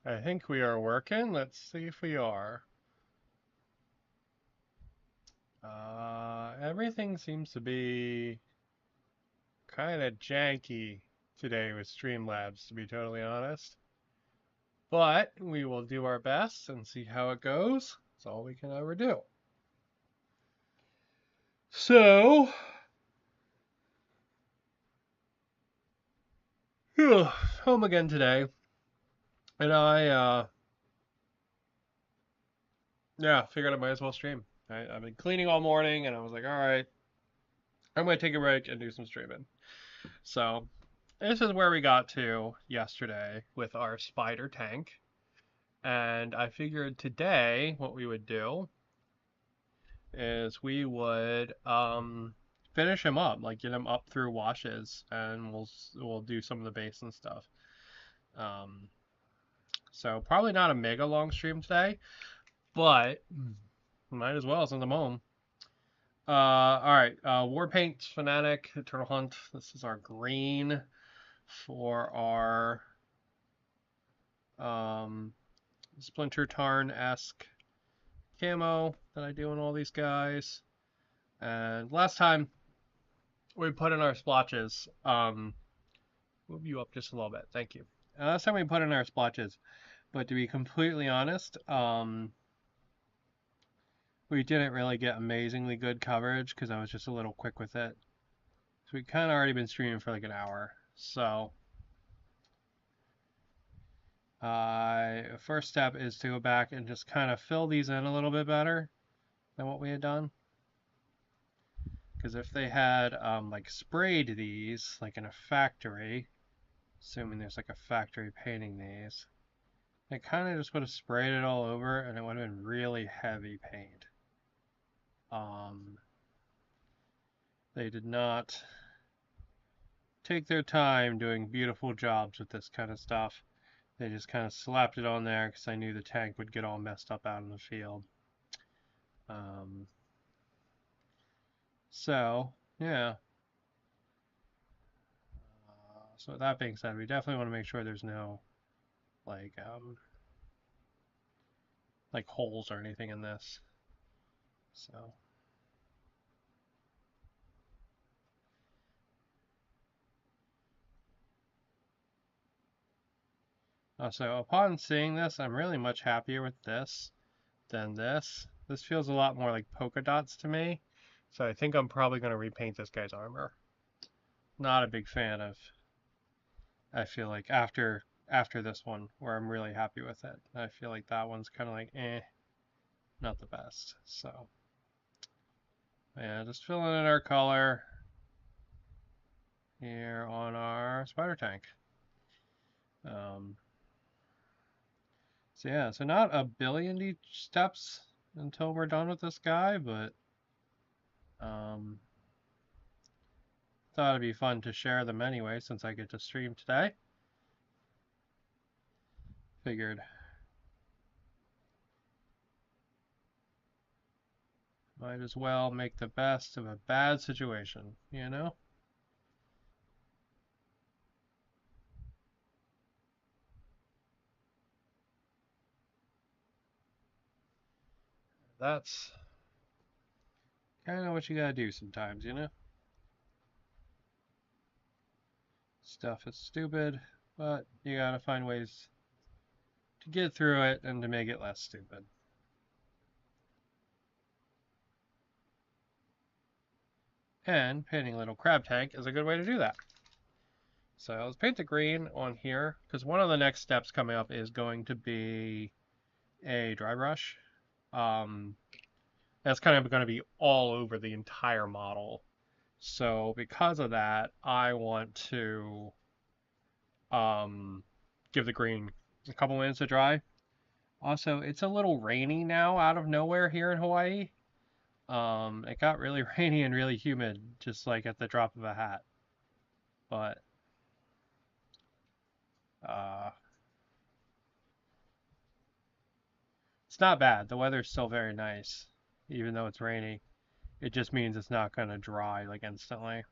I think we are working. Let's see if we are. Everything seems to be kind of janky today with Streamlabs, to be totally honest. But we will do our best and see how it goes. That's all we can ever do. So, home again today. And yeah, figured I might as well stream. I've been cleaning all morning and I was like, all right, I'm going to take a break and do some streaming. So, this is where we got to yesterday with our spider tank. And I figured today what we would do is we would finish him up, like get him up through washes, and we'll do some of the base and stuff. Um, so probably not a mega long stream today, but might as well since I'm home. All right, War Paint Fanatic Turtle Hunt. This is our green for our um, Splinter Tarn-esque camo that I do on all these guys. And last time we put in our splotches, move you up just a little bit, thank you. Last time we put in our splotches, but to be completely honest, we didn't really get amazingly good coverage because I was just a little quick with it. So we kind of already been streaming for like an hour. So first step is to go back and just kind of fill these in a little bit better than what we had done. Because if they had like sprayed these like in a factory, assuming there's like a factory painting these, they kind of just would have sprayed it all over and it would have been really heavy paint. They did not take their time doing beautiful jobs with this kind of stuff. They just kind of slapped it on there because I knew the tank would get all messed up out in the field. So, yeah. So with that being said, we definitely want to make sure there's no like holes or anything in this. So so upon seeing this, I'm really much happier with this than this. This feels a lot more like polka dots to me. So I think I'm probably going to repaint this guy's armor. Not a big fan of, I feel like after this one where I'm really happy with it. I feel like that one's kind of like not the best. So yeah, just filling in our color here on our spider tank. So yeah, so not a billion steps until we're done with this guy, but thought it'd be fun to share them anyway since I get to stream today. Figured might as well make the best of a bad situation, you know? That's kind of what you gotta do sometimes, you know? Stuff is stupid, but you gotta find ways to get through it and to make it less stupid. And painting a little crab tank is a good way to do that. So let's paint the green on here, because one of the next steps coming up is going to be a dry brush. That's kind of going to be all over the entire model. So because of that, I want to give the green a couple minutes to dry. Also, it's a little rainy now out of nowhere here in Hawaii. It got really rainy and really humid just like at the drop of a hat. But uh, it's not bad. The weather's still very nice, even though it's rainy. It just means it's not going to dry like instantly.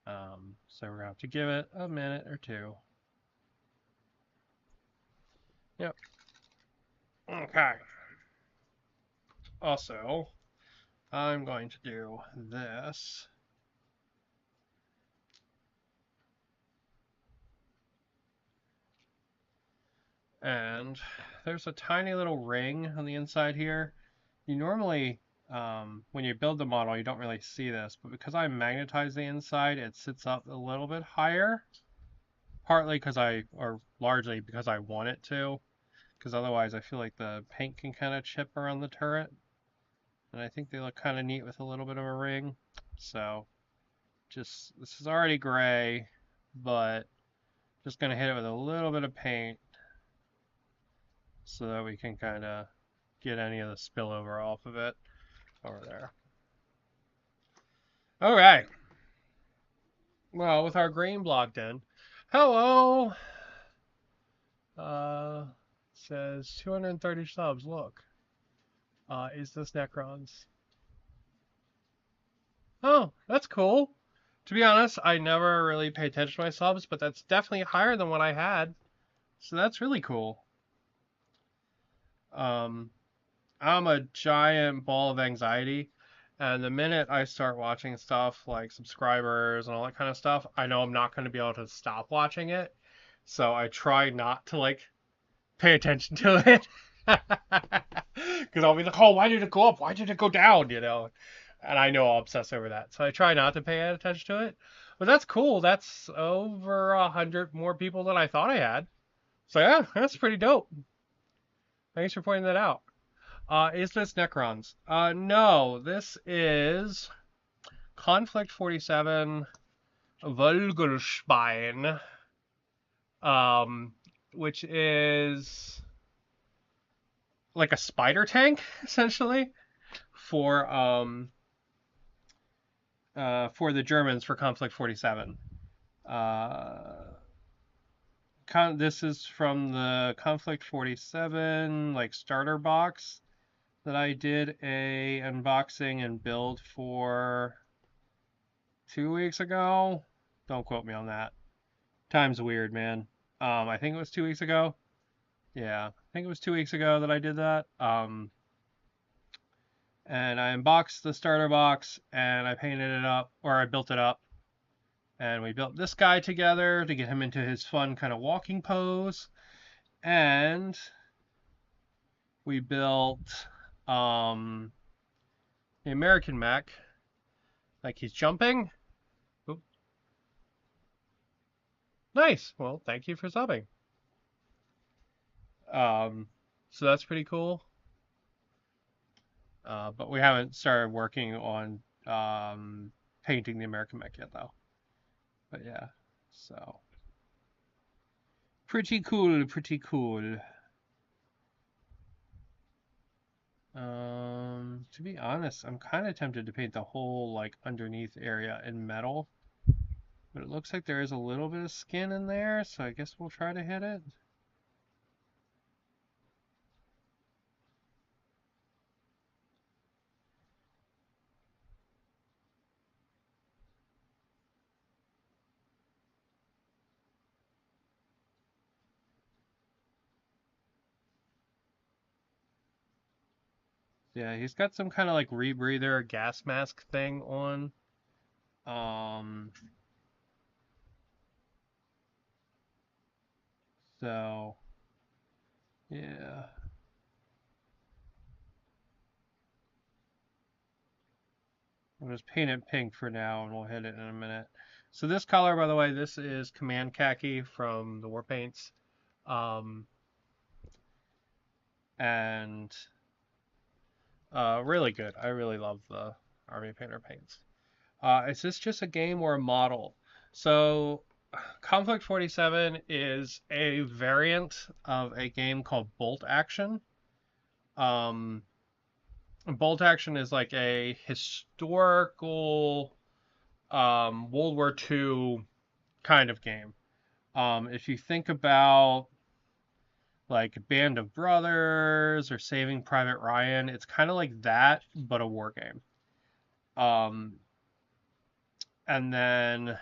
So we're going to have to give it a minute or two. Yep. Okay. Also, I'm going to do this. And there's a tiny little ring on the inside here. You normally, when you build the model, you don't really see this, but because I magnetize the inside, it sits up a little bit higher. Partly because or largely because I want it to, because otherwise I feel like the paint can kind of chip around the turret. And I think they look kind of neat with a little bit of a ring. So, this is already gray, but just going to hit it with a little bit of paint so that we can kind of get any of the spillover off of it over there. Okay. Well, with our green blocked in. Hello! Says 230 subs. Look. Is this Necrons? Oh, that's cool. To be honest, I never really pay attention to my subs, but that's definitely higher than what I had. So that's really cool. I'm a giant ball of anxiety. And the minute I start watching stuff like subscribers and all that kind of stuff, I know I'm not going to be able to stop watching it. So I try not to pay attention to it. Because I'll be like, oh, why did it go up? Why did it go down? And I know I'll obsess over that. So I try not to pay attention to it. But that's cool. That's over 100 more people than I thought I had. So yeah, that's pretty dope. Thanks for pointing that out. Is this Necrons? No, this is Conflict 47 Völgelschwein, which is like a spider tank, essentially, for the Germans for Conflict 47. This is from the Conflict 47 starter box that I did a unboxing and build for 2 weeks ago. Don't quote me on that. Time's weird, man. I think it was 2 weeks ago. Yeah, I think it was 2 weeks ago that I did that. And I unboxed the starter box and I painted it up, or I built it up. And we built this guy together to get him into his fun kind of walking pose. And we built the American mech, like he's jumping. Oop. Nice. Well, thank you for subbing. So that's pretty cool. But we haven't started working on painting the American mech yet, though. But yeah, so pretty cool, pretty cool. To be honest, I'm kind of tempted to paint the whole underneath area in metal, but it looks like there is a little bit of skin in there, so I guess we'll try to hit it. Yeah, he's got some kind of rebreather gas mask thing on. So yeah. I'll just paint it pink for now and we'll hit it in a minute. So this color, by the way, this is Command Khaki from the War Paints. And really good. I really love the Army Painter paints. Is this just a game or a model? So Conflict 47 is a variant of a game called Bolt Action. Bolt Action is like a historical World War II kind of game. If you think about Band of Brothers or Saving Private Ryan, it's kind of like that, but a war game. And then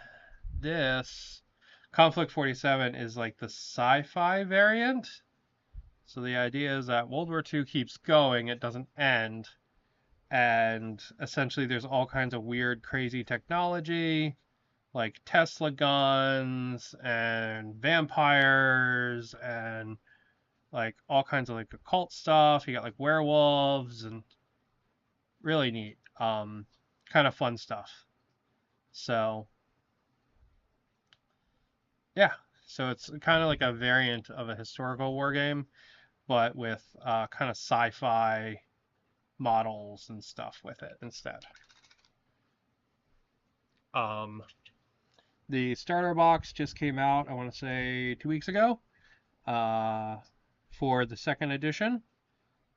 this Conflict 47 is like the sci-fi variant. So the idea is that World War II keeps going, it doesn't end, and essentially there's all kinds of weird, crazy technology, like Tesla guns and vampires and like all kinds of like occult stuff. You got like werewolves and really neat, kind of fun stuff. So yeah, so it's kind of like a variant of a historical war game, but with kind of sci-fi models and stuff with it instead. Um, the starter box just came out, I want to say 2 weeks ago, uh, for the second edition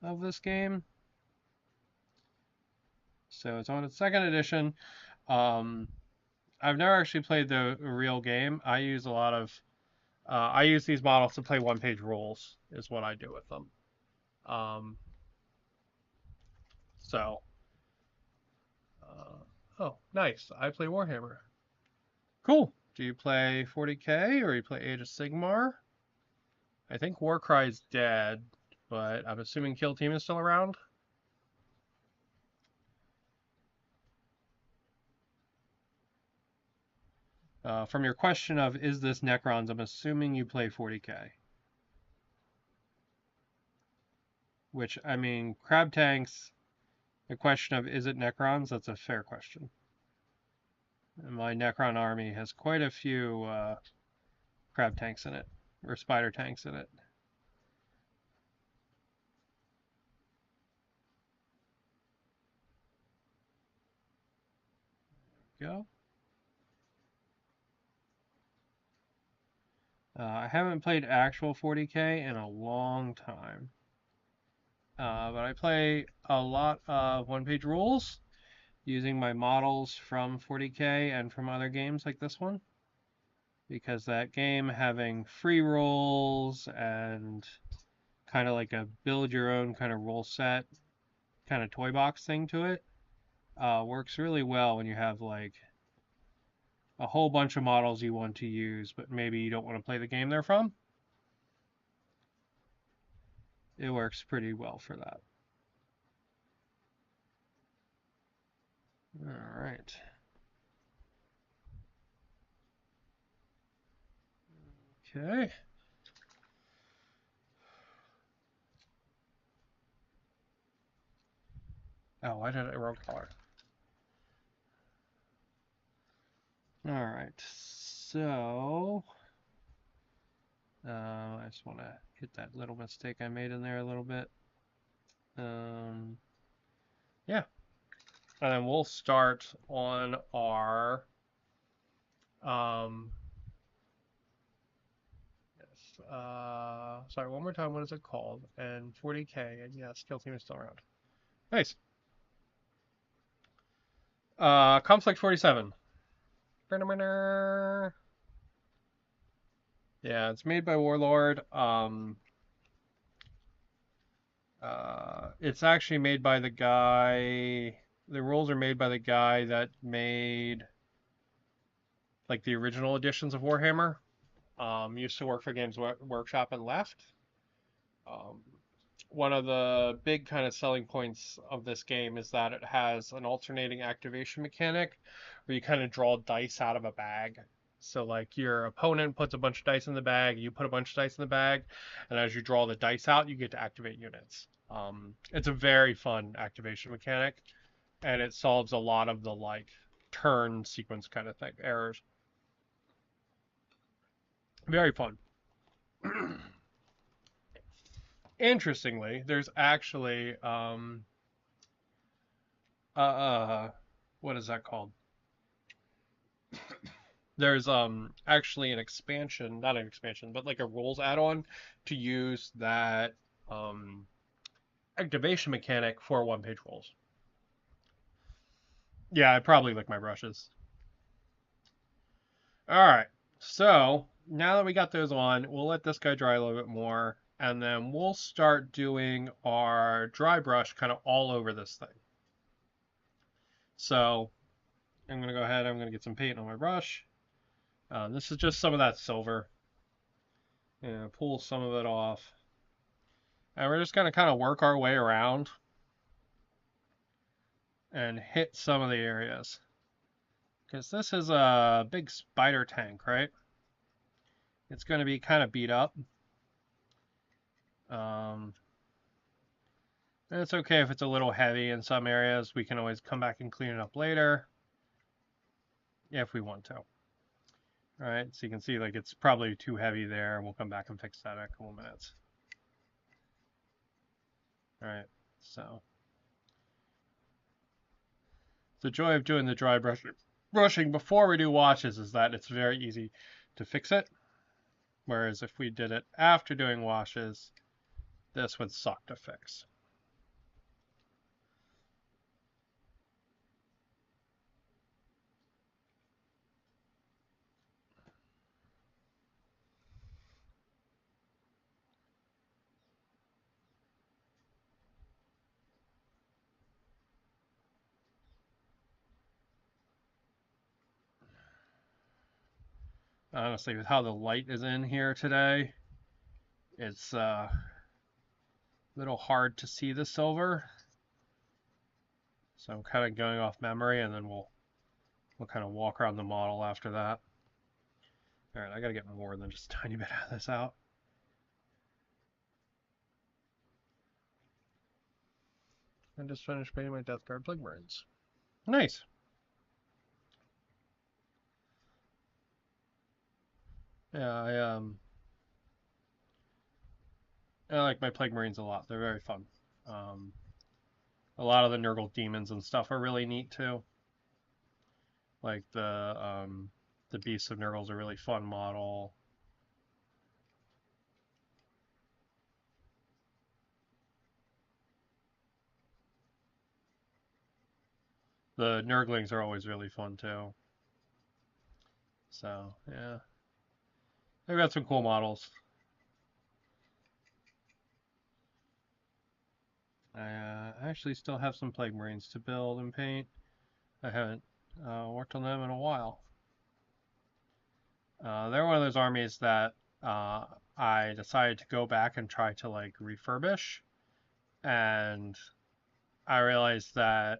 of this game. So it's on its second edition. Um, I've never actually played the real game. I use these models to play one-page rules, is what I do with them. Um, so, oh, nice. I play Warhammer. Cool. Do you play 40K or you play Age of Sigmar? I think Warcry's dead, but I'm assuming Kill Team is still around. From your question of is this Necrons, I'm assuming you play 40K. Which, I mean, Crab Tanks, the question of is it Necrons, that's a fair question. And my Necron army has quite a few Crab Tanks in it, or Spider Tanks in it. There we go. I haven't played actual 40K in a long time. But I play a lot of one-page rules using my models from 40K and from other games like this one. Because that game having free rolls and kind of like a build your own kind of rule set kind of toy box thing to it works really well when you have like a whole bunch of models you want to use, but maybe you don't want to play the game they're from. It works pretty well for that. All right. Okay. Oh, why did I wrong color? All right. So I just want to hit that little mistake I made in there a little bit. Yeah. And then we'll start on our sorry, one more time, what is it called? And 40K, and yeah, Skill Team is still around. Nice. Conflict 47. Yeah, it's made by Warlord. It's actually made by the guy. The rules are made by the guy that made like the original editions of Warhammer. Used to work for Games Workshop and left. Um, One of the big kind of selling points of this game is that it has an alternating activation mechanic where you kind of draw dice out of a bag. So like your opponent puts a bunch of dice in the bag, you put a bunch of dice in the bag, and as you draw the dice out, you get to activate units. It's a very fun activation mechanic, and it solves a lot of the like turn sequence kind of thing errors. Very fun. Interestingly, there's actually what is that called? There's actually an expansion, not an expansion, but like a rules add-on to use that activation mechanic for one-page rules. Yeah, I probably lick my brushes. All right, so now that we got those on, we'll let this guy dry a little bit more, and then we'll start doing our dry brush kind of all over this thing. So I'm going to go ahead, I'm going to get some paint on my brush. This is just some of that silver. Yeah, pull some of it off. And we're just going to kind of work our way around and hit some of the areas. Because this is a big spider tank, right? It's going to be kind of beat up. And it's okay if it's a little heavy in some areas. We can always come back and clean it up later if we want to. All right, so you can see like it's probably too heavy there. We'll come back and fix that in a couple minutes. All right, so the joy of doing the dry brushing before we do washes is that it's very easy to fix it. Whereas if we did it after doing washes, this would suck to fix. Honestly, with how the light is in here today, it's a little hard to see the silver. So I'm kind of going off memory, and then we'll kind of walk around the model after that. All right, I gotta get more than just a tiny bit of this out. I just finished painting my Death Guard Plague Marines. Nice. Yeah, I like my Plague Marines a lot. They're very fun. A lot of the Nurgle demons and stuff are really neat too. Like the Beasts of Nurgle is a really fun model. The Nurglings are always really fun too. So yeah, they've got some cool models. I actually still have some Plague Marines to build and paint. I haven't worked on them in a while. They're one of those armies that I decided to go back and try to like refurbish, and I realized that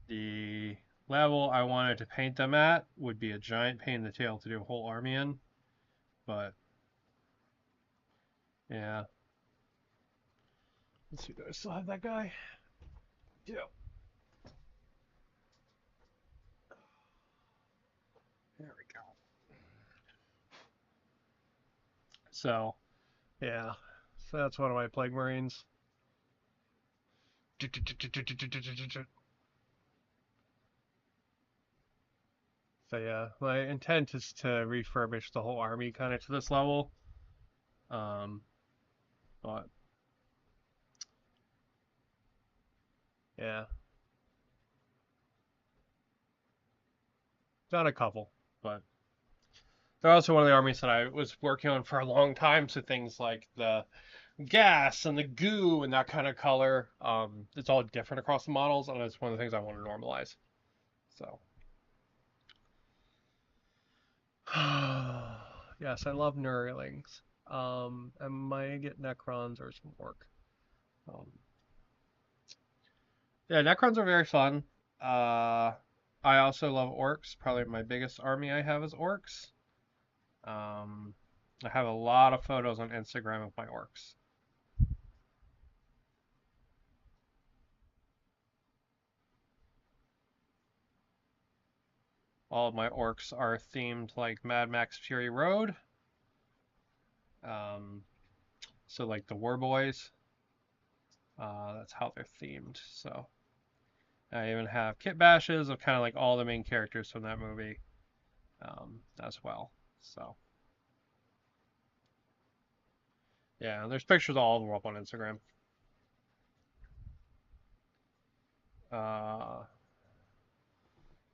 the level I wanted to paint them at would be a giant pain in the tail to do a whole army in, but yeah. Let's see, do I still have that guy? Yeah. There we go. So, yeah. So that's one of my Plague Marines. So yeah, my intent is to refurbish the whole army kind of to this level. Um, but yeah, done a couple, but they're also one of the armies that I was working on for a long time. So things like the gas and the goo and that kind of color, it's all different across the models, and it's one of the things I want to normalize. So yes, I love Nurglings. I might get Necrons or some Orc. Um, yeah, Necrons are very fun. Uh, I also love Orcs. Probably my biggest army I have is Orcs. Um, I have a lot of photos on Instagram of my Orcs. All of my Orcs are themed like Mad Max Fury Road. Um, so like the War Boys. That's how they're themed. So I even have kit bashes of kind of like all the main characters from that movie as well. So yeah, there's pictures of all of them up on Instagram. Uh,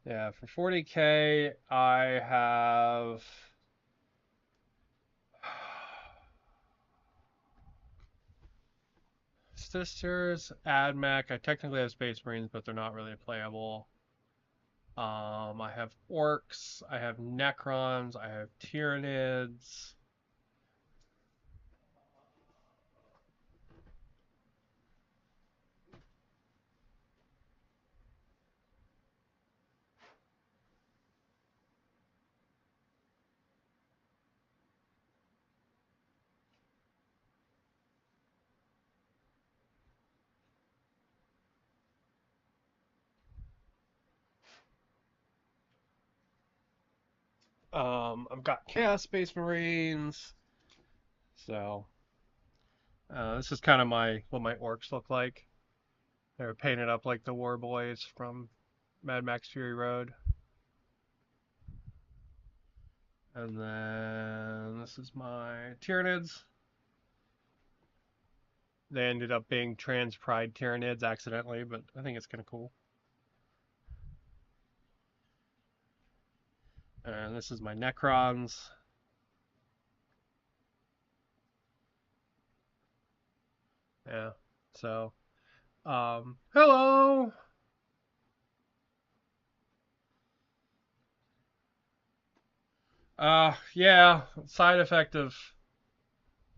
yeah, for 40K, I have Sisters, AdMech. I technically have Space Marines, but they're not really playable. I have Orcs, I have Necrons, I have Tyranids. I've got Chaos Space Marines. So this is kind of my what my orcs look like. They're painted up like the War Boys from Mad Max Fury Road. And then this is my Tyranids. They ended up being trans pride Tyranids accidentally, but I think it's kind of cool. And this is my Necrons. Yeah. So, hello. Yeah, side effect of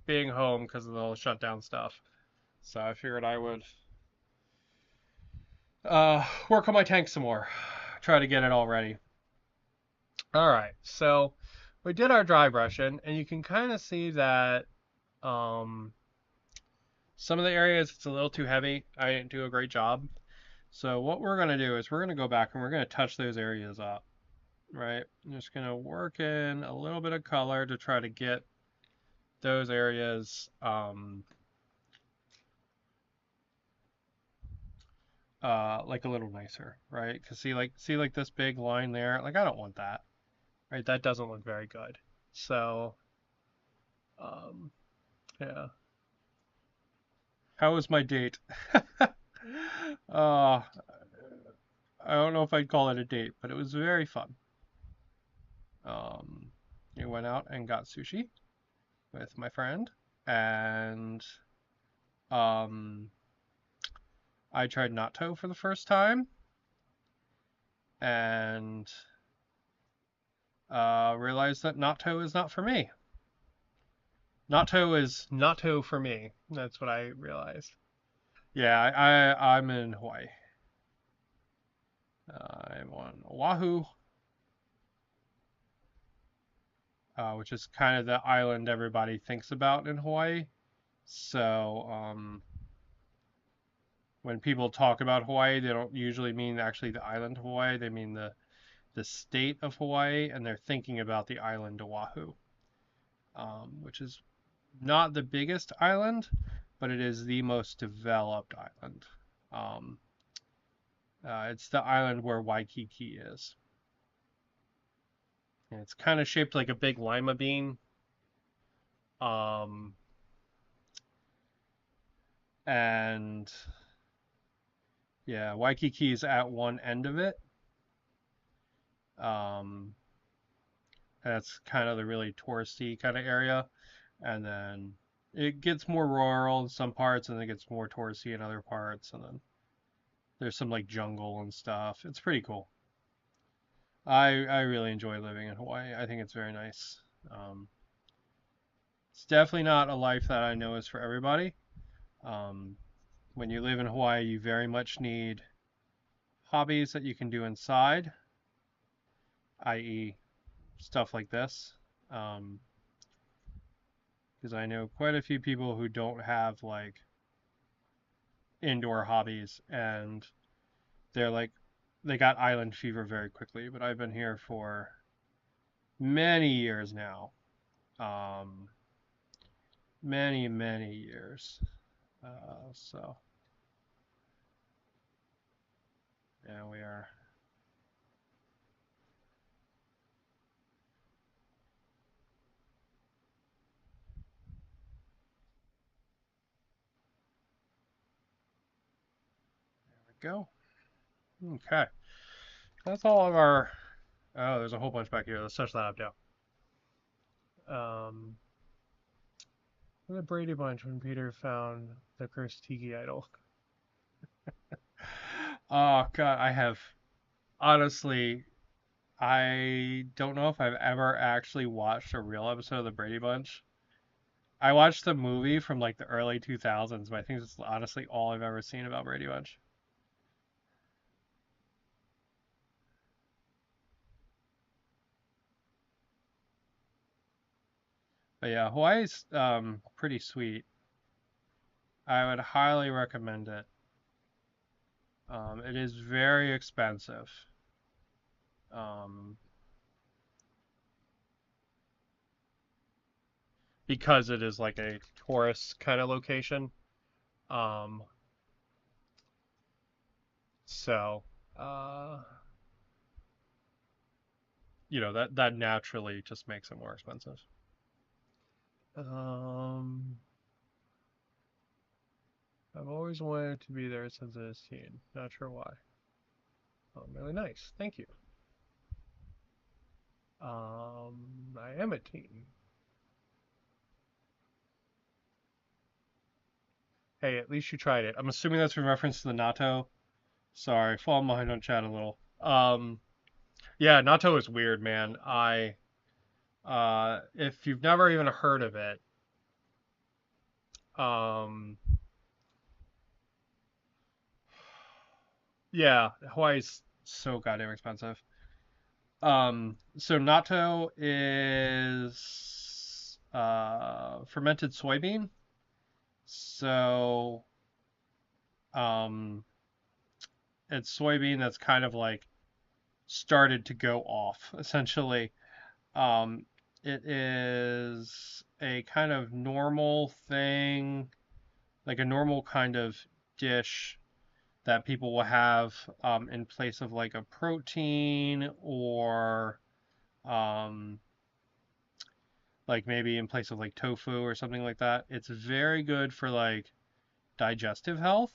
being home because of the whole shutdown stuff. So I figured I would work on my tank some more. Try to get it all ready. All right. So we did our dry brushing, and you can kind of see that um some of the areas it's a little too heavy. I didn't do a great job. So what we're gonna do is we're gonna go back and we're gonna touch those areas up, right? I'm just gonna work in a little bit of color to try to get those areas like a little nicer, right? Cause see like this big line there, like I don't want that, right? That doesn't look very good. So um yeah. How was my date? uh I don't know if I'd call it a date, but it was very fun. Um, we went out and got sushi with my friend, and um, I tried natto for the first time, and realized that natto is not for me. Natto is natto for me. That's what I realized. Yeah, I'm in Hawaii. I'm on Oahu, which is kind of the island everybody thinks about in Hawaii. So when people talk about Hawaii, they don't usually mean actually the island of Hawaii. They mean the state of Hawaii, and they're thinking about the island Oahu, which is not the biggest island, but it is the most developed island. Um, it's the island where Waikiki is. And it's kind of shaped like a big lima bean. Um, and yeah, Waikiki is at one end of it. Um, that's kind of the really touristy kind of area. And then it gets more rural in some parts, and then it gets more touristy in other parts, and then there's some like jungle and stuff. It's pretty cool. I really enjoy living in Hawaii. I think it's very nice. Um, it's definitely not a life that I know is for everybody. Um, when you live in Hawaii, you very much need hobbies that you can do inside, i.e., stuff like this. Um, because I know quite a few people who don't have like indoor hobbies, and they're like they got island fever very quickly. But I've been here for many years now, um, many years. So yeah, we are. There we go. Okay, that's all of our. Oh, there's a whole bunch back here. Let's touch that up now. Um, the Brady Bunch when Peter found the cursed tiki idol. Oh God, I have honestly I don't know if I've ever actually watched a real episode of the Brady Bunch. I watched the movie from like the early 2000s, but I think it's honestly all I've ever seen about Brady Bunch. But yeah, Hawaii's pretty sweet. I would highly recommend it. It is very expensive. Um, because it is like a tourist kind of location. Um, so, uh, that naturally just makes it more expensive. Um, I've always wanted to be there since I was a teen. Not sure why. Oh, really nice. Thank you. I am a teen. Hey, at least you tried it. I'm assuming that's in reference to the natto. Sorry, falling behind on chat a little. Yeah, natto is weird, man. If you've never even heard of it, um, yeah, Hawaii's so goddamn expensive. So natto is fermented soybean. So, um, it's soybean that's kind of like started to go off, essentially. Um, it is a kind of normal thing, like a normal kind of dish that people will have in place of like a protein or um, like maybe in place of like tofu or something like that. It's very good for like digestive health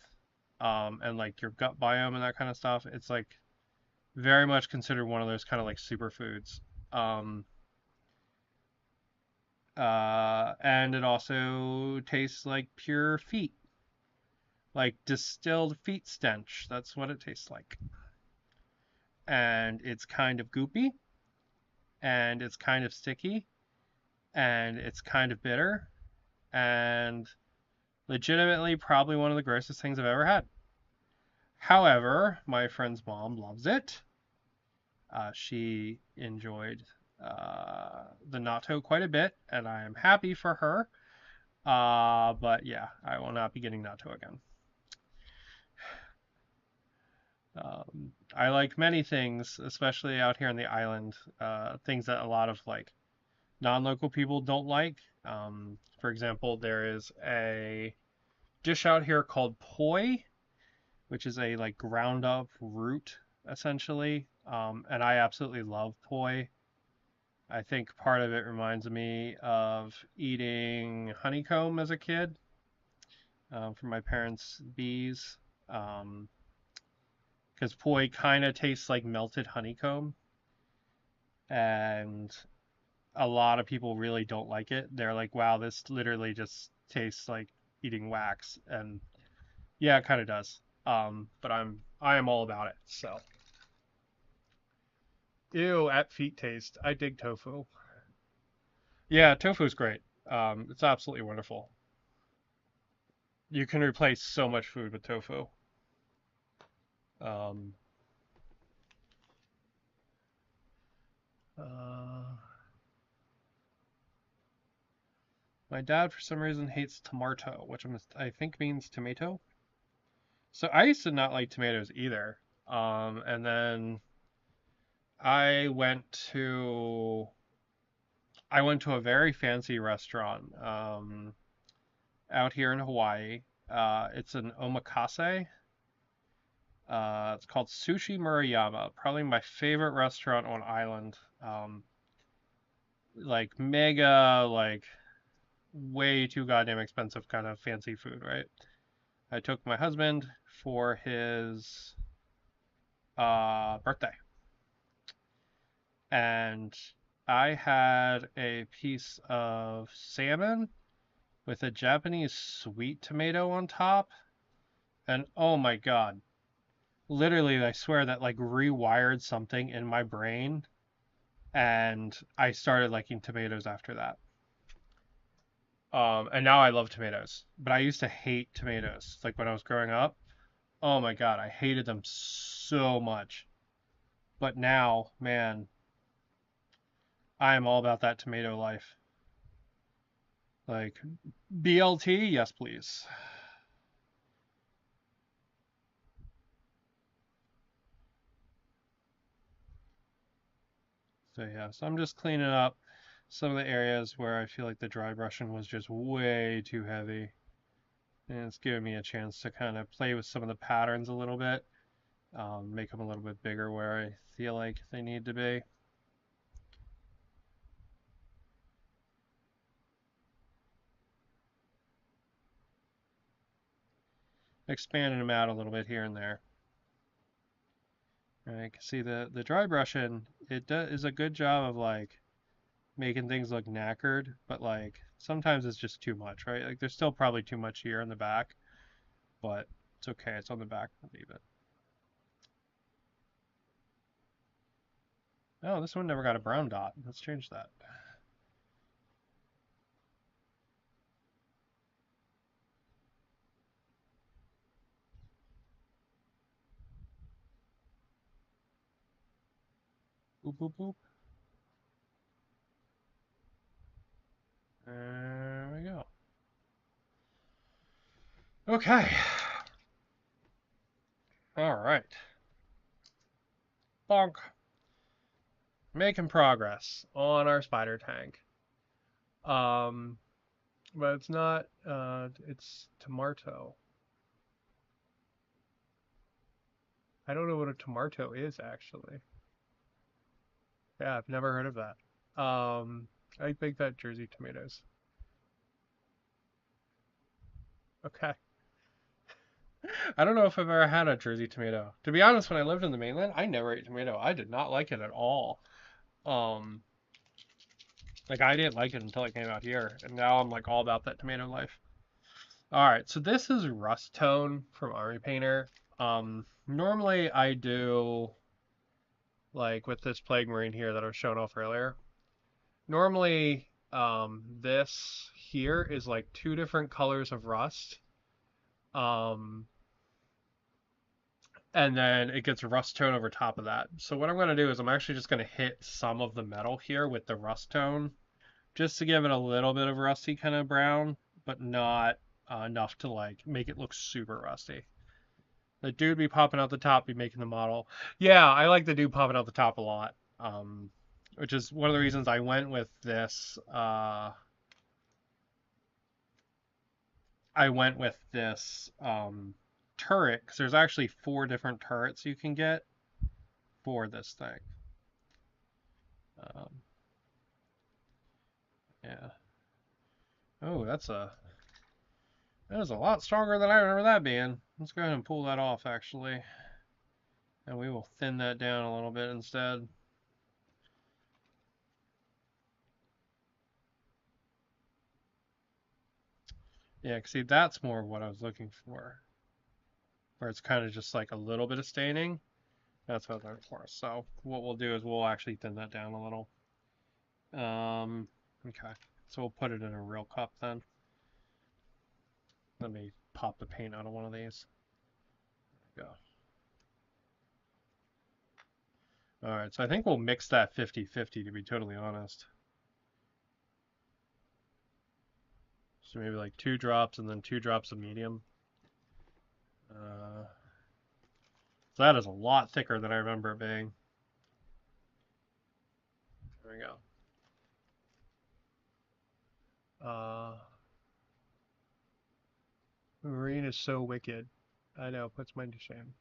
and like your gut biome and that kind of stuff. It's like very much considered one of those kind of like superfoods. Um, and it also tastes like pure feet, like distilled feet stench. That's what it tastes like. And it's kind of goopy, and it's kind of sticky, and it's kind of bitter, and legitimately probably one of the grossest things I've ever had. However, my friend's mom loves it. She enjoyed the natto quite a bit, and I am happy for her. But yeah, I will not be getting natto again. I like many things, especially out here on the island, things that a lot of like non-local people don't like. For example, there is a dish out here called poi, which is a like ground up root essentially. And I absolutely love poi. I think part of it reminds me of eating honeycomb as a kid from my parents' bees. Um, because poi kind of tastes like melted honeycomb, and a lot of people really don't like it. They're like, "Wow, this literally just tastes like eating wax," and yeah, it kind of does. But I am all about it. So, ew, at feet taste. I dig tofu. Yeah, tofu's great. It's absolutely wonderful. You can replace so much food with tofu. Um, uh, my dad, for some reason, hates tomato, which I think means tomato. So I used to not like tomatoes either. And then I went to I went to a very fancy restaurant out here in Hawaii. It's an omakase. It's called Sushi Murayama. Probably my favorite restaurant on island. Like mega, like way too goddamn expensive kind of fancy food, right? I took my husband for his birthday, and I had a piece of salmon with a Japanese sweet tomato on top, and oh my god, literally, I swear that like rewired something in my brain, and I started liking tomatoes after that. And now I love tomatoes, but I used to hate tomatoes like when I was growing up. Oh my god, I hated them so much. But now, man, I am all about that tomato life. Like BLT, yes please. So yeah, so I'm just cleaning up. some of the areas where I feel like the dry brushing was just way too heavy. And it's giving me a chance to kind of play with some of the patterns a little bit, make them a little bit bigger where I feel like they need to be. Expanding them out a little bit here and there. Right, you can see the dry brushing, is a good job of like making things look knackered, but like sometimes it's just too much, right? Like there's still probably too much here in the back, but it's okay. It's on the back. We'll leave it. Oh, this one never got a brown dot. Let's change that. Boop, boop, boop. There we go. Okay. All right. Bonk. Making progress on our spider tank. Um, but it's not, it's tomato. I don't know what a tomato is actually. Yeah, I've never heard of that. I think that Jersey tomatoes. Okay. I don't know if I've ever had a Jersey tomato. To be honest, when I lived in the mainland, I never ate tomato. I did not like it at all. Um, like I didn't like it until I came out here, and now I'm like all about that tomato life. All right, so this is Rust Tone from Army Painter. Normally I do like with this Plague Marine here that I was showing off earlier. Normally, this here is like two different colors of rust. Um, and then it gets rust tone over top of that. So what I'm going to do is I'm actually just going to hit some of the metal here with the rust tone, just to give it a little bit of rusty kind of brown, but not enough to like make it look super rusty. The dude be popping out the top, be making the model. Yeah, I like the dude popping out the top a lot, which is one of the reasons I went with this. I went with this turret because there's actually 4 different turrets you can get for this thing. Um, yeah. Oh, that is a lot stronger than I remember that being. Let's go ahead and pull that off actually, and we will thin that down a little bit instead. Yeah, see, that's more what I was looking for, where it's kind of just like a little bit of staining. That's what I'm looking for. So what we'll do is we'll actually thin that down a little. Okay, so we'll put it in a real cup then. Let me pop the paint out of one of these. There we go. All right, so I think we'll mix that 50-50 to be totally honest. So maybe like 2 drops and then 2 drops of medium. So that is a lot thicker than I remember it being. There we go. Marine is so wicked. I know, puts mine to shame.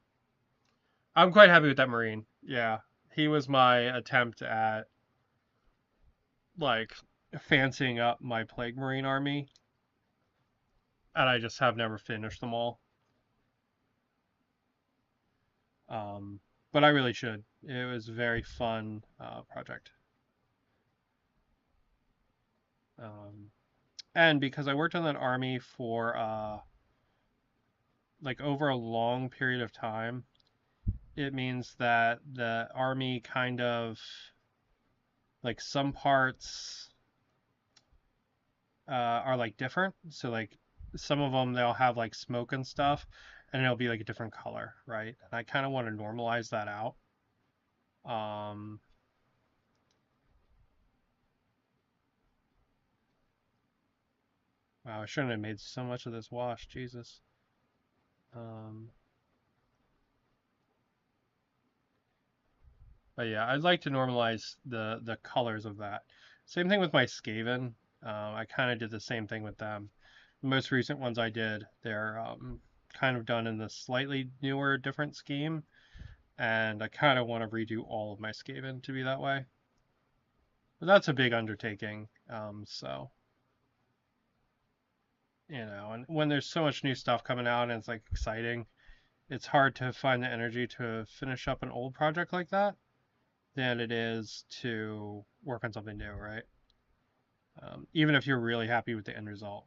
I'm quite happy with that Marine. Yeah, he was my attempt at like fancying up my Plague Marine army, and I just have never finished them all. But I really should. It was a very fun project. And because I worked on that army for like over a long period of time, it means that the army kind of like some parts are like different. So like some of them they'll have like smoke and stuff, and it'll be like a different color, right? And I kind of want to normalize that out. Um, wow, I shouldn't have made so much of this wash, Jesus. Um, but yeah, I'd like to normalize the colors of that. Same thing with my Skaven. I kind of did the same thing with them. The most recent ones I did, they're kind of done in this slightly newer, different scheme, and I kind of want to redo all of my Skaven to be that way. But that's a big undertaking, so and when there's so much new stuff coming out and it's like exciting, it's hard to find the energy to finish up an old project like that than it is to work on something new, right? Even if you're really happy with the end result.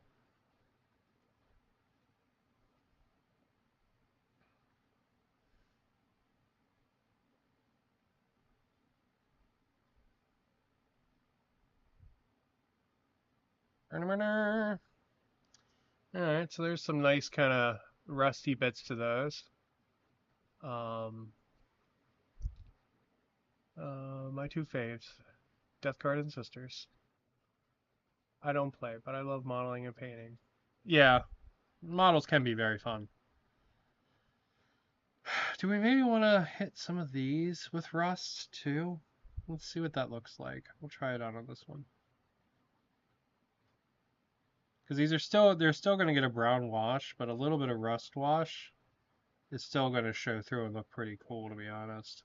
Alright, so there's some nice kind of rusty bits to those. My two faves, Death Guard and Sisters. I don't play, but I love modeling and painting. Yeah, models can be very fun. Do we maybe want to hit some of these with rust too? Let's see what that looks like. We'll try it out on this one. Because they're still going to get a brown wash, but a little bit of rust wash is still going to show through and look pretty cool, to be honest.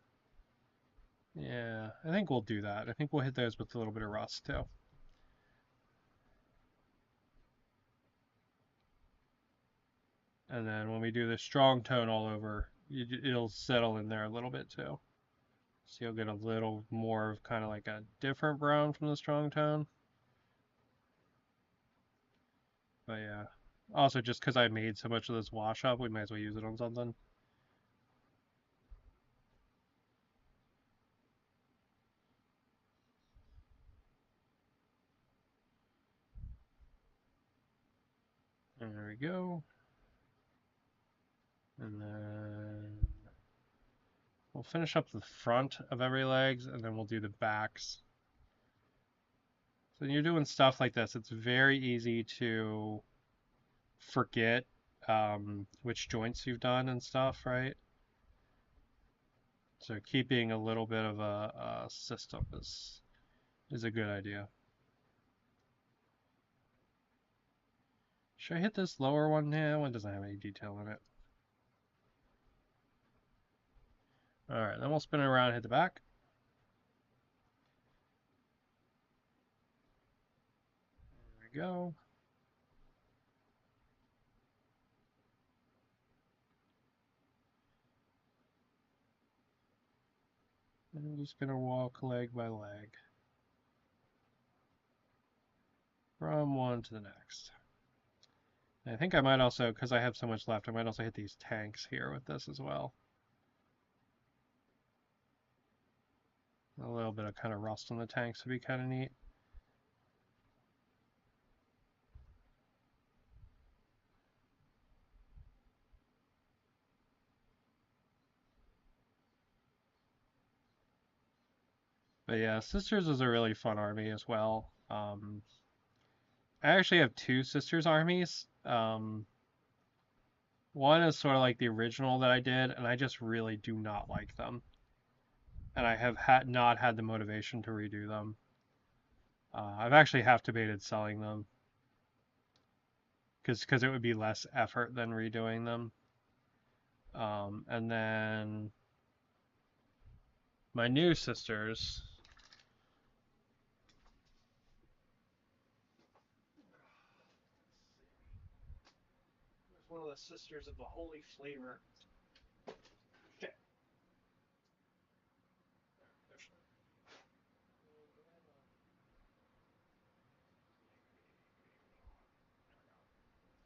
Yeah, I think we'll do that. I think we'll hit those with a little bit of rust too. And then when we do the strong tone all over, it'll settle in there a little bit too. So you'll get a little more of kind of like a different brown from the strong tone. But yeah, also just because I made so much of this wash up, we might as well use it on something. And there we go. And then we'll finish up the front of every legs, and then we'll do the backs. So when you're doing stuff like this, it's very easy to forget which joints you've done and stuff, right? So keeping a little bit of a system is a good idea. Should I hit this lower one? Yeah, one doesn't have any detail in it. Alright, then we'll spin it around and hit the back. There we go. And I'm just going to walk leg by leg from one to the next. And I think I might also, because I have so much left, I might also hit these tanks here with this as well. A little bit of kind of rust on the tanks would be kind of neat. But yeah, Sisters is a really fun army as well. I actually have two Sisters armies. One is sort of like the original that I did, and I just really do not like them. And I have not had the motivation to redo them. I've actually half debated selling them because it would be less effort than redoing them. And then my new Sisters. One of the Sisters of the Holy Flavor. Okay.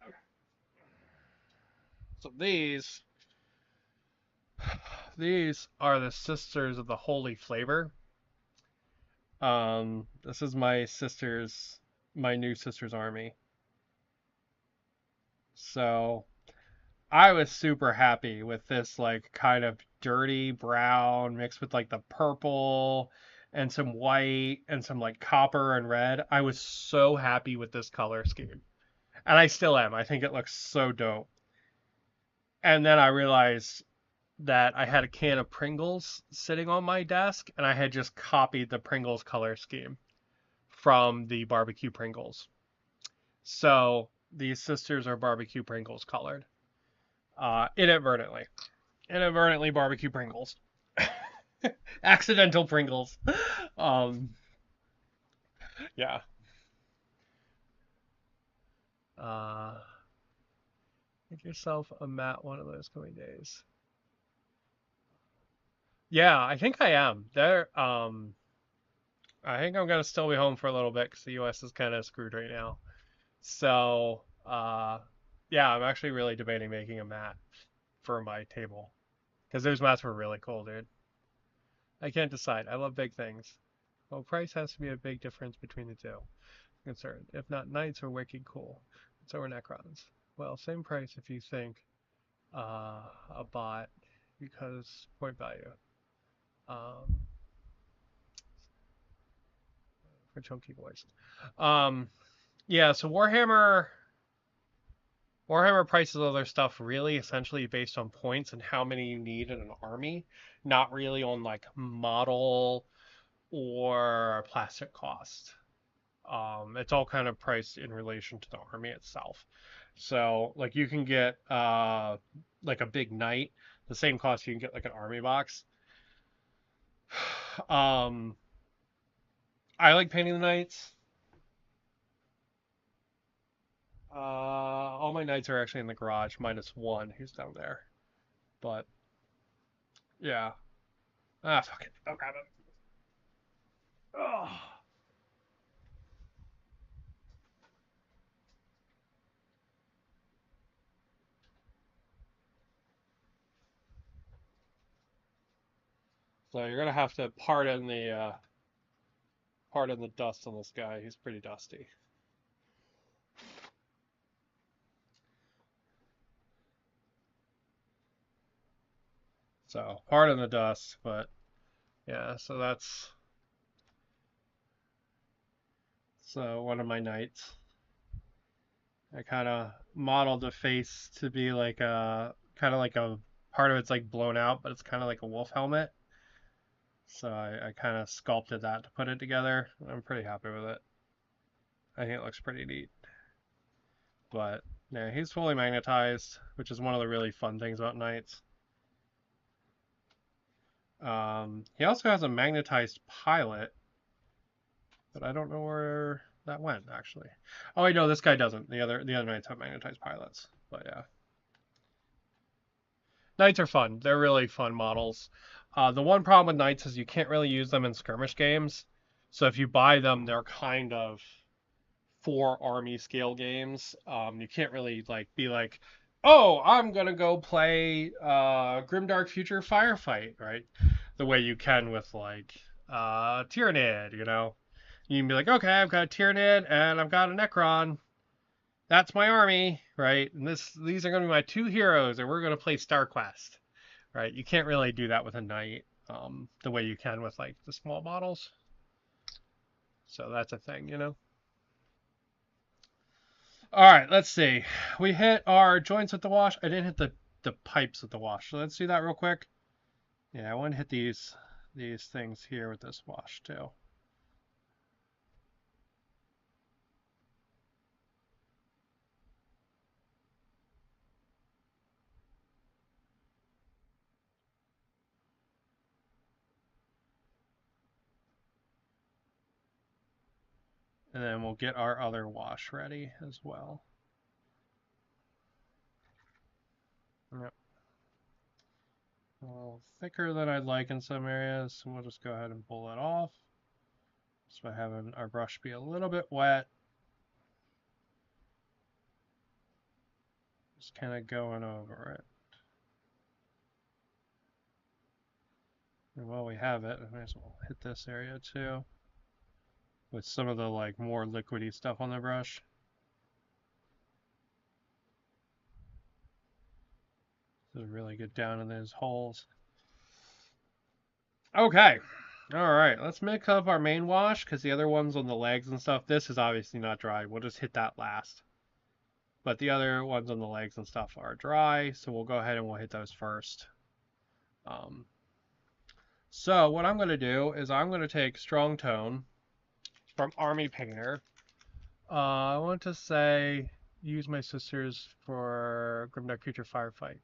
Okay. So these are the Sisters of the Holy Flavor. This is my new sister's army. So I was super happy with this like kind of dirty brown mixed with like the purple and some white and some like copper and red. I was so happy with this color scheme. And I still am. I think it looks so dope. And then I realized that I had a can of Pringles sitting on my desk and I had just copied the Pringles color scheme from the barbecue Pringles. So these sisters are barbecue Pringles colored. Inadvertently. Inadvertently barbecue Pringles. Accidental Pringles. Um, yeah. Uh, Make yourself a mat one of those coming days. Yeah, I think I am. I think I'm gonna still be home for a little bit because the U.S. is kind of screwed right now. So, yeah, I'm actually really debating making a mat for my table because those mats were really cool, dude. I can't decide. I love big things. Well, price has to be a big difference between the two. Concerned. If not, knights are wicked cool. So are necrons. Well, same price if you think a bot because point value. Um, for chunky boys. Um, yeah. So Warhammer prices all their stuff really essentially based on points and how many you need in an army, not really on like model or plastic cost. It's all kind of priced in relation to the army itself. So like you can get like a big knight, the same cost you can get like an army box. Um, I like painting the knights. All my knights are actually in the garage, minus one who's down there. But yeah. Ah, fuck it. I'll grab it. Oh. So you're gonna have to pardon the dust on this guy. He's pretty dusty. So pardon the dust, but yeah. So that's one of my knights. I kind of modeled the face to be like a kind of like a part of it's like blown out, but it's kind of like a wolf helmet. So I kind of sculpted that to put it together. I'm pretty happy with it. I think it looks pretty neat. But yeah, he's fully magnetized, which is one of the really fun things about knights. He also has a magnetized pilot, but I don't know where that went actually. Oh wait, no, this guy doesn't. The other knights have magnetized pilots. But yeah, knights are fun. They're really fun models. The one problem with knights is you can't really use them in skirmish games. So if you buy them, they're kind of for army scale games. You can't really like be like, oh, I'm gonna go play Grimdark Future Firefight, right? The way you can with like Tyranid, you know. You can be like, okay, I've got a Tyranid and I've got a Necron. That's my army, right? And these are gonna be my two heroes, and we're gonna play StarQuest, right? You can't really do that with a knight, the way you can with like the small models. So that's a thing, you know. All right, let's see. We hit our joints with the wash. I didn't hit the pipes with the wash. So let's do that real quick. Yeah, I want to hit these things here with this wash too. And then we'll get our other wash ready as well. Yep. A little thicker than I'd like in some areas, so we'll just go ahead and pull that off. Just by having our brush be a little bit wet. Just kind of going over it. And while we have it, I might as well hit this area too with some of the like more liquidy stuff on the brush. So really get down in those holes. Okay. All right, let's mix up our main wash because the other ones on the legs and stuff, this is obviously not dry. We'll just hit that last. But the other ones on the legs and stuff are dry, so we'll go ahead and we'll hit those first. So what I'm going to do is I'm going to take strong tone from Army Painter. I want to say use my sisters for Grimdark Future Firefight.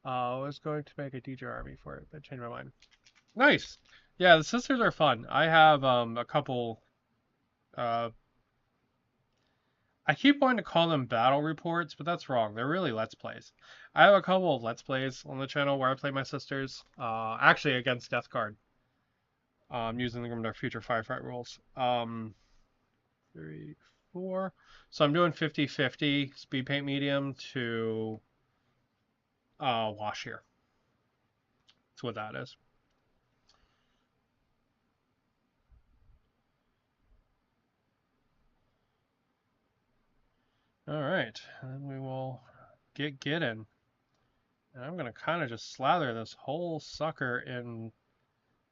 I was going to make a DJ army for it, but changed my mind. Nice. Yeah, the sisters are fun. I have a couple. Uh, I keep wanting to call them battle reports, but that's wrong. They're really let's plays. I have a couple of let's plays on the channel where I play my sisters. Actually against Death Guard. Using the Grimdark Future Firefight rules. 3, 4. So I'm doing 50-50 speed paint medium to wash here. That's what that is. All right, and we will get in. And I'm gonna kind of just slather this whole sucker in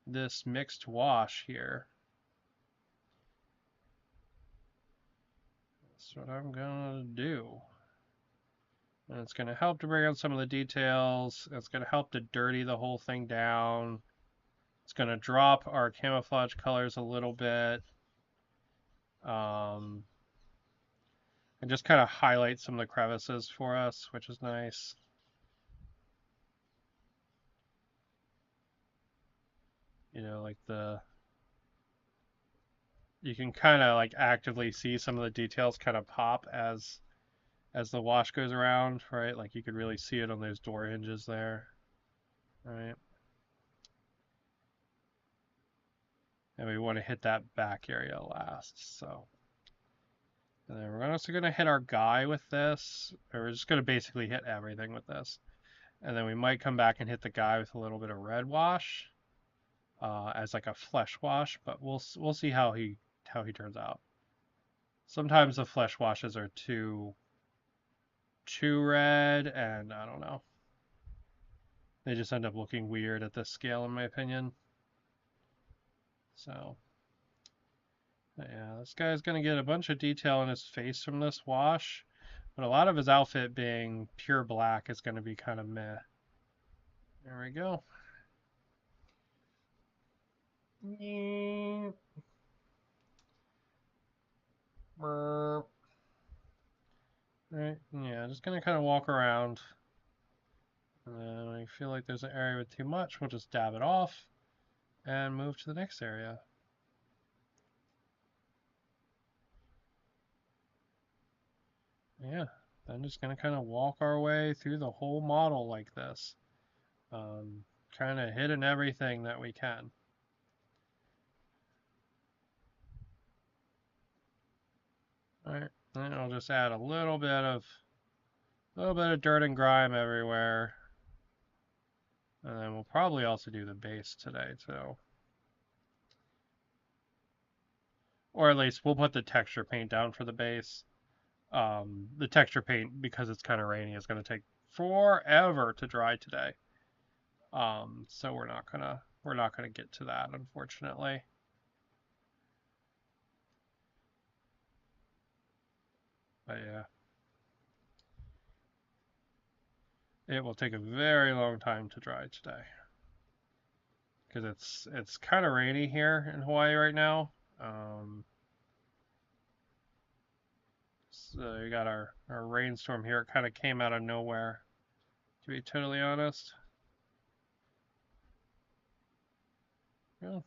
this mixed wash here. That's what I'm gonna do. And it's gonna help to bring out some of the details. It's gonna help to dirty the whole thing down. It's gonna drop our camouflage colors a little bit. And just kind of highlight some of the crevices for us, which is nice. You know, like you can kind of like actively see some of the details kind of pop as the wash goes around, right? Like you could really see it on those door hinges there, right? And we want to hit that back area last, so. And then we're also going to hit our guy with this, or we're just going to basically hit everything with this. And then we might come back and hit the guy with a little bit of red wash as like a flesh wash, but we'll see how he turns out. Sometimes the flesh washes are too red, and I don't know. They just end up looking weird at this scale, in my opinion. So, yeah, this guy's going to get a bunch of detail in his face from this wash, but a lot of his outfit being pure black is going to be kind of meh. There we go. Right, yeah, just going to kind of walk around. And then when I feel like there's an area with too much, we'll just dab it off and move to the next area. Yeah, then just going to kind of walk our way through the whole model like this. Kind of hitting everything that we can. Alright, then I'll just add a little bit of dirt and grime everywhere. And then we'll probably also do the base today too. Or at least we'll put the texture paint down for the base. The texture paint, because it's kind of rainy, is going to take forever to dry today. So we're not gonna get to that, unfortunately. But yeah, it will take a very long time to dry today because it's kind of rainy here in Hawaii right now. So we got our rainstorm here. It kind of came out of nowhere, to be totally honest. Yeah.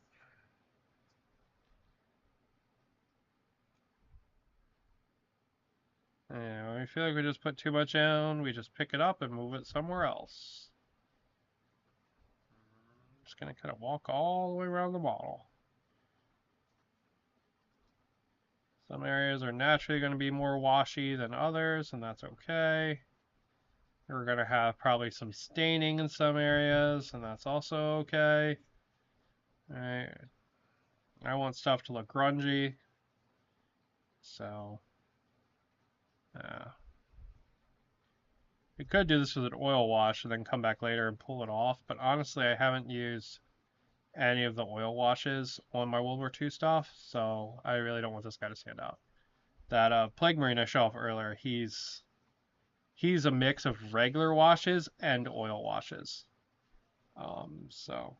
And when we feel like we just put too much down, we just pick it up and move it somewhere else. I'm just gonna kind of walk all the way around the model. Some areas are naturally going to be more washy than others, and that's okay. We're going to have probably some staining in some areas, and that's also okay. All right. I want stuff to look grungy, so we could do this with an oil wash and then come back later and pull it off, but honestly, I haven't used any of the oil washes on my World War II stuff, so I really don't want this guy to stand out. That Plague Marine I showed off earlier, he's a mix of regular washes and oil washes. So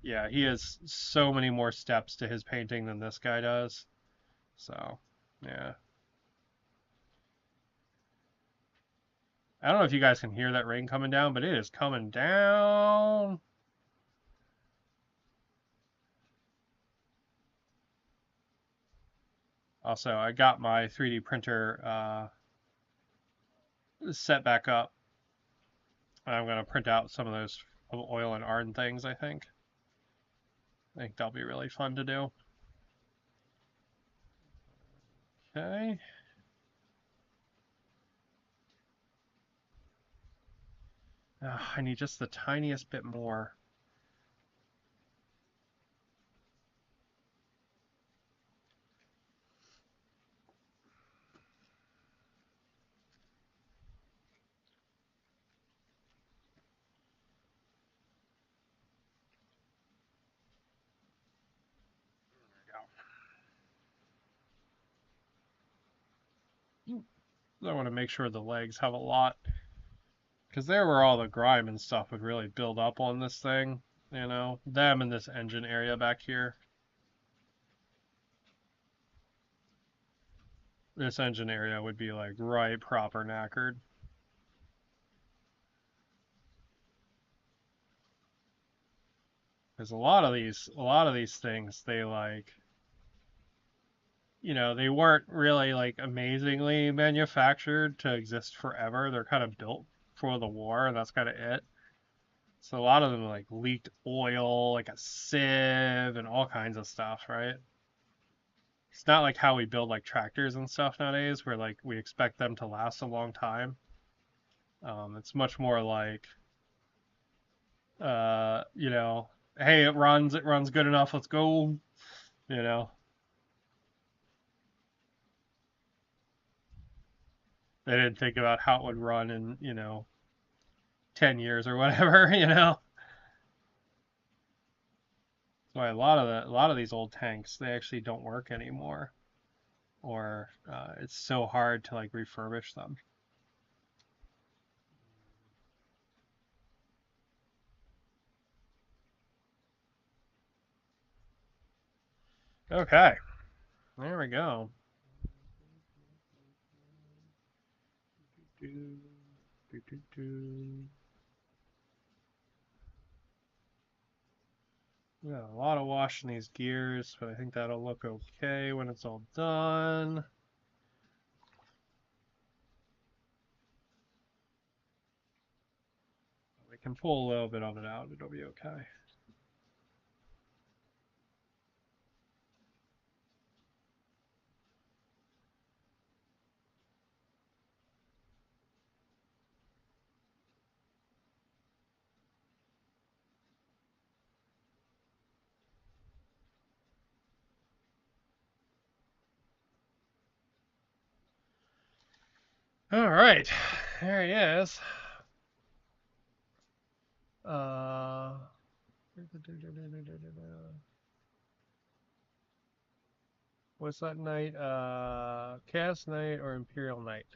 Yeah, he has so many more steps to his painting than this guy does. So, yeah. I don't know if you guys can hear that rain coming down, but it is coming down. Also, I got my 3D printer set back up. I'm going to print out some of those oil and iron things, I think. I think that'll be really fun to do. Okay. I need just the tiniest bit more. I want to make sure the legs have a lot, because there where all the grime and stuff would really build up on this thing. You know, them in this engine area back here. This engine area would be like right proper knackered. Because a lot of these things, they like, they weren't really like amazingly manufactured to exist forever. They're kind of built for the war, and that's kind of it. So a lot of them like leaked oil, like a sieve, and all kinds of stuff, right? It's not like how we build like tractors and stuff nowadays, where like we expect them to last a long time. It's much more like, you know, hey, it runs good enough, let's go. You know, they didn't think about how it would run in, 10 years or whatever. That's why a lot of these old tanks they actually don't work anymore, or it's so hard to like refurbish them. Okay, there we go. We got a lot of washing these gears, but I think that'll look okay when it's all done. We can pull a little bit of it out, it'll be okay. All right, there he is. Uh, what's that knight? Chaos Knight or Imperial Knight?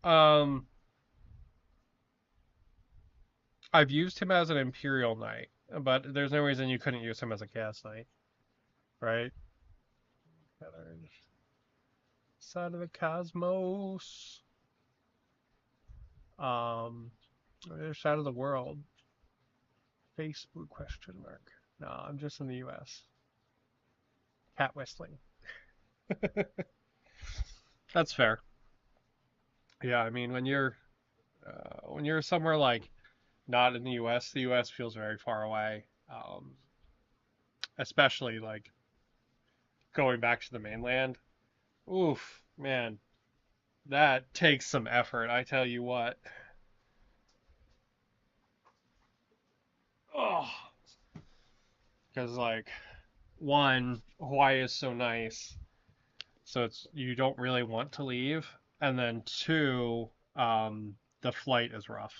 Um, I've used him as an Imperial Knight, but there's no reason you couldn't use him as a Chaos Knight, right? Side of the cosmos. Other side of the world. Facebook question mark. No, I'm just in the U.S. Cat whistling. That's fair. Yeah, I mean when you're somewhere like not in the U.S., the U.S. feels very far away. Especially like going back to the mainland. Oof, man, that takes some effort. I tell you what. Oh, because like one, Hawaii is so nice, so it's you don't really want to leave, and then two, the flight is rough.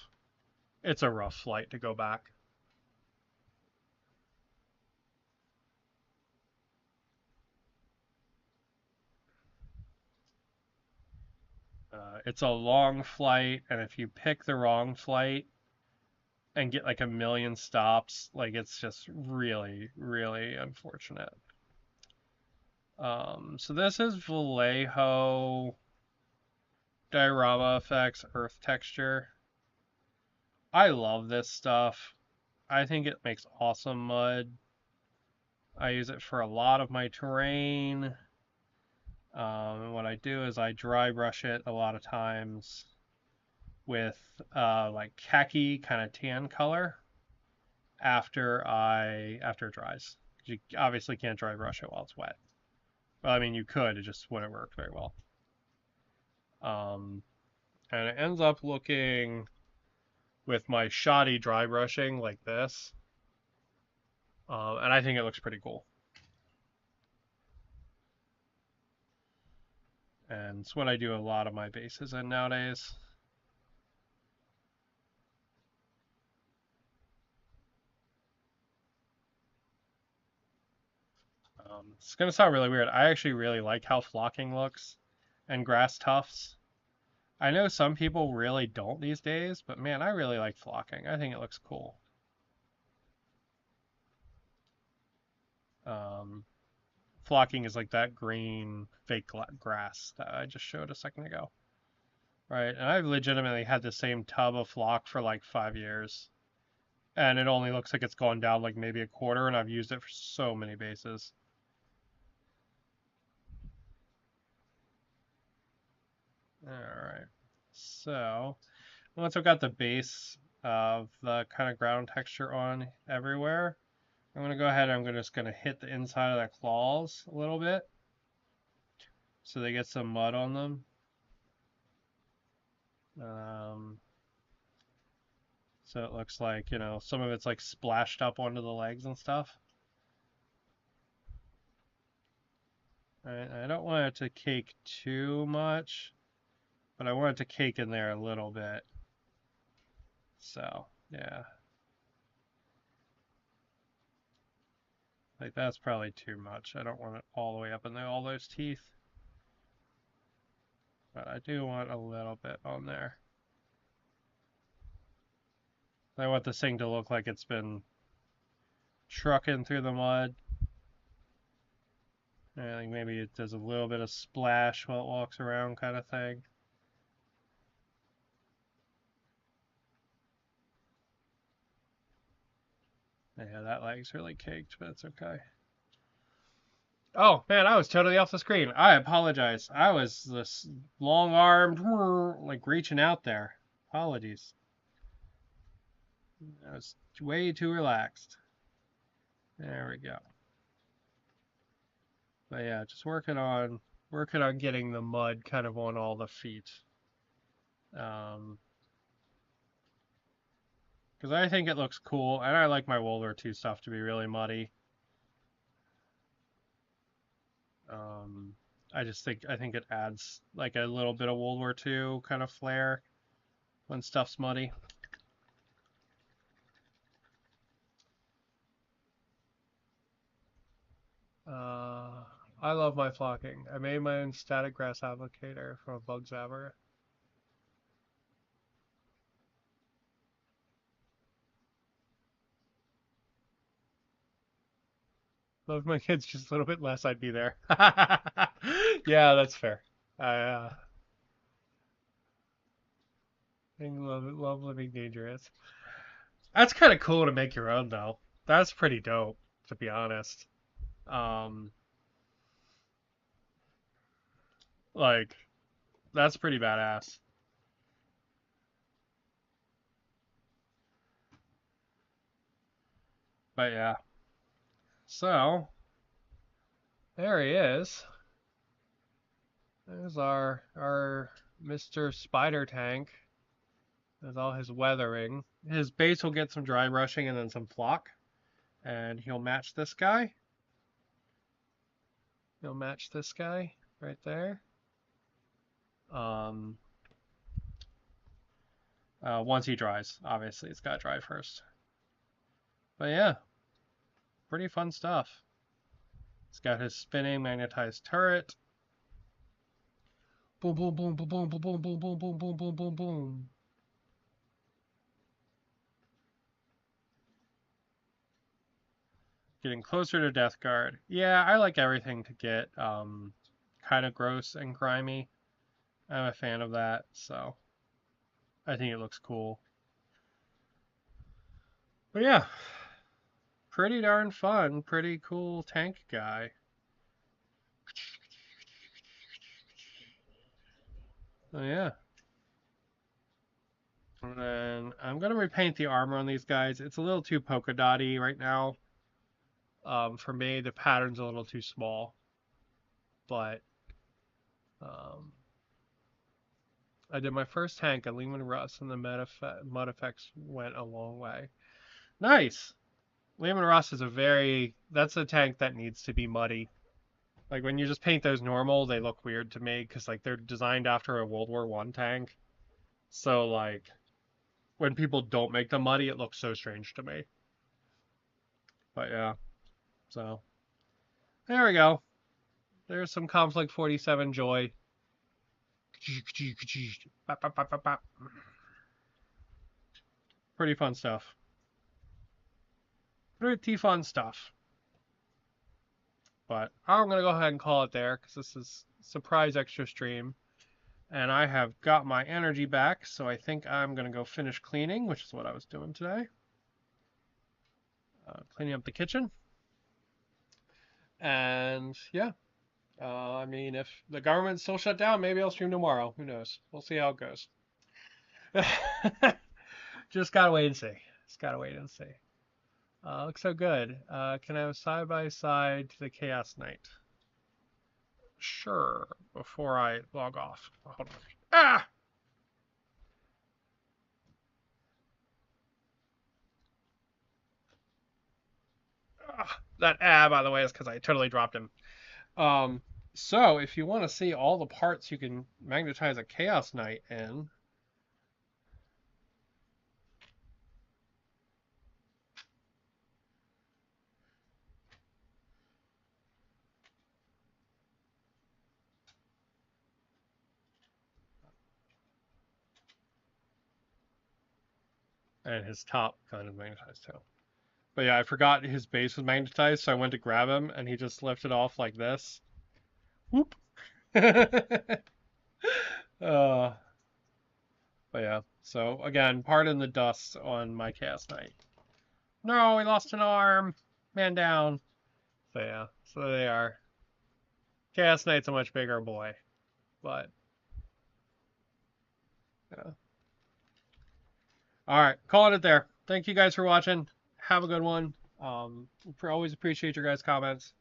It's a rough flight to go back. It's a long flight, and if you pick the wrong flight, and get like a million stops. Like it's just really, really unfortunate. So this is Vallejo Diorama Effects Earth Texture. I love this stuff. I think it makes awesome mud. I use it for a lot of my terrain. And what I do is I dry brush it a lot of times with like khaki kind of tan color after it dries. You obviously can't dry brush it while it's wet. Well, I mean you could, it just wouldn't work very well. And it ends up looking with my shoddy dry brushing like this. And I think it looks pretty cool. And it's what I do a lot of my bases in nowadays. It's going to sound really weird. I actually really like how flocking looks and grass tufts. I know some people really don't these days, but man, I really like flocking. I think it looks cool. Flocking is like that green fake grass that I just showed a second ago. Right, and I've legitimately had the same tub of flock for like 5 years. And it only looks like it's gone down like maybe a quarter, and I've used it for so many bases. Alright, so once I've got the base of the kind of ground texture on everywhere, I'm going to go ahead and I'm just going to hit the inside of the claws a little bit so they get some mud on them. So it looks like, you know, some of it's like splashed up onto the legs and stuff. Alright, I don't want it to cake too much, but I want it to cake in there a little bit. So, yeah. Like that's probably too much. I don't want it all the way up in there, all those teeth. But I do want a little bit on there. I want this thing to look like it's been trucking through the mud. I think maybe it does a little bit of splash while it walks around kind of thing. Yeah, that leg's really caked, but it's okay. Oh, man, I was totally off the screen. I apologize. I was this long-armed, like reaching out there. Apologies. I was way too relaxed. There we go. But yeah, just working on getting the mud kind of on all the feet. Because I think it looks cool, and I like my World War II stuff to be really muddy. I think it adds like a little bit of World War II kind of flair when stuff's muddy. I love my flocking. I made my own static grass applicator from a bug zapper. Love my kids just a little bit less, I'd be there. Yeah, that's fair. I love living dangerous. That's kind of cool to make your own though. That's pretty dope, to be honest. Um, like that's pretty badass. But yeah. So, there he is. There's our Mr. Spider Tank with all his weathering. His base will get some dry brushing and then some flock. And he'll match this guy. He'll match this guy right there. Once he dries, obviously it's got to dry first. But yeah, pretty fun stuff. He's got his spinning magnetized turret. Boom, boom, boom, boom, boom, boom, boom, boom, boom, boom, boom, boom, boom, boom. getting closer to Death Guard. Yeah, I like everything to get kind of gross and grimy. I'm a fan of that, so I think it looks cool. But yeah, pretty darn fun, pretty cool tank guy. Oh yeah. And then I'm gonna repaint the armor on these guys. It's a little too polka dotty right now. For me, the pattern's a little too small. But um, I did my first tank on Lehman Russ, and the mud effects went a long way. Nice. Lehman Russ is that's a tank that needs to be muddy. Like when you just paint those normal, they look weird to me because like they're designed after a World War One tank. So like when people don't make them muddy, it looks so strange to me. But yeah, so there we go. There's some Conflict 47 joy. Pretty fun stuff. Pretty fun stuff. But I'm going to go ahead and call it there because this is surprise extra stream. And I have got my energy back, so I think I'm going to go finish cleaning, which is what I was doing today. Cleaning up the kitchen. And yeah, I mean, if the government's still shut down, maybe I'll stream tomorrow. Who knows? We'll see how it goes. Just gotta wait and see. Just gotta wait and see. Looks so good. Can I have side by side to the Chaos Knight? Sure. Before I log off. Hold on. Ah! That by the way, is because I totally dropped him. So if you want to see all the parts you can magnetize a Chaos Knight in, and his top kind of magnetized too. But yeah, I forgot his base was magnetized, so I went to grab him, and he just lifted off like this. Whoop. uh, but yeah, so again, pardon the dust on my Chaos Knight. No, we lost an arm. Man down. So yeah, so there they are. Chaos Knight's a much bigger boy, but yeah. All right, calling it there. Thank you guys for watching. Have a good one. Always appreciate your guys' comments.